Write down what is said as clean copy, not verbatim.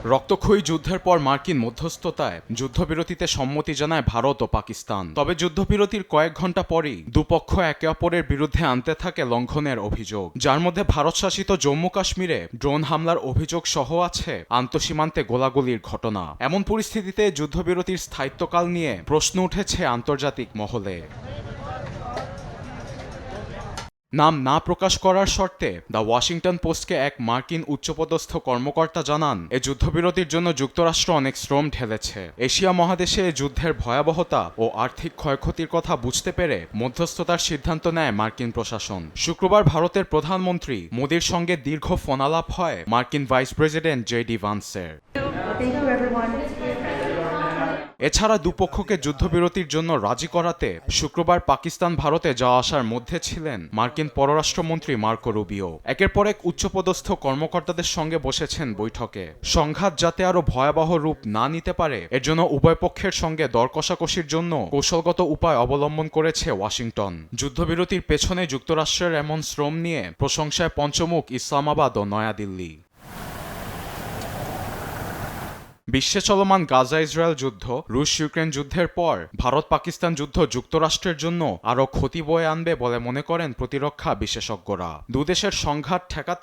রক্তক্ষয়ী যুদ্ধের পর মার্কিন মধ্যস্থতায় যুদ্ধবিরতিতে সম্মতি জানায় ভারত ও পাকিস্তান। তবে যুদ্ধবিরতির কয়েক ঘন্টা পরই দুপক্ষ একে অপরের বিরুদ্ধে আনতে থাকে লঙ্ঘনের অভিযোগ, যার মধ্যে ভারত শাসিত জম্মু কাশ্মীরে ড্রোন হামলার অভিযোগ সহ আছে আন্তঃসীমান্তে গোলাগুলির ঘটনা। এমন পরিস্থিতিতে যুদ্ধবিরতির স্থায়িত্বকাল নিয়ে প্রশ্ন উঠেছে আন্তর্জাতিক মহলে। নাম না প্রকাশ করার শর্তে দ্য ওয়াশিংটন পোস্টকে এক মার্কিন উচ্চপদস্থ কর্মকর্তা জানান, এ যুদ্ধবিরতির জন্য যুক্তরাষ্ট্র অনেক শ্রম ঢেলেছে। এশিয়া মহাদেশে এ যুদ্ধের ভয়াবহতা ও আর্থিক ক্ষয়ক্ষতির কথা বুঝতে পেরে মধ্যস্থতার সিদ্ধান্ত নেয় মার্কিন প্রশাসন। শুক্রবার ভারতের প্রধানমন্ত্রী মোদির সঙ্গে দীর্ঘ ফোনালাপ হয় মার্কিন ভাইস প্রেসিডেন্ট জে.ডি. ভান্সের। এছাড়া দুপক্ষকে যুদ্ধবিরতির জন্য রাজি করাতে শুক্রবার পাকিস্তান ভারতে যাওয়া আসার মধ্যে ছিলেন মার্কিন পররাষ্ট্রমন্ত্রী মার্কো রুবিও। একের পর এক উচ্চপদস্থ কর্মকর্তাদের সঙ্গে বসেছেন বৈঠকে। সংঘাত যাতে আরও ভয়াবহ রূপ না নিতে পারে এর জন্য উভয় পক্ষের সঙ্গে দর কষাকষির জন্য কৌশলগত উপায় অবলম্বন করেছে ওয়াশিংটন। যুদ্ধবিরতির পেছনে যুক্তরাষ্ট্রের এমন শ্রম নিয়ে প্রশংসায় পঞ্চমুখ ইসলামাবাদ ও নয়াদিল্লি। বিশ্বে চলমান গাজা ইসরায়েল যুদ্ধ, রুশ ইউক্রেন যুদ্ধের পর ভারত পাকিস্তান যুদ্ধ যুক্তরাষ্ট্রের জন্য আরও ক্ষতি বয়ে আনবে বলে মনে করেন প্রতিরক্ষা বিশেষজ্ঞরা। দুদেশের সংঘাত ঠেকাতে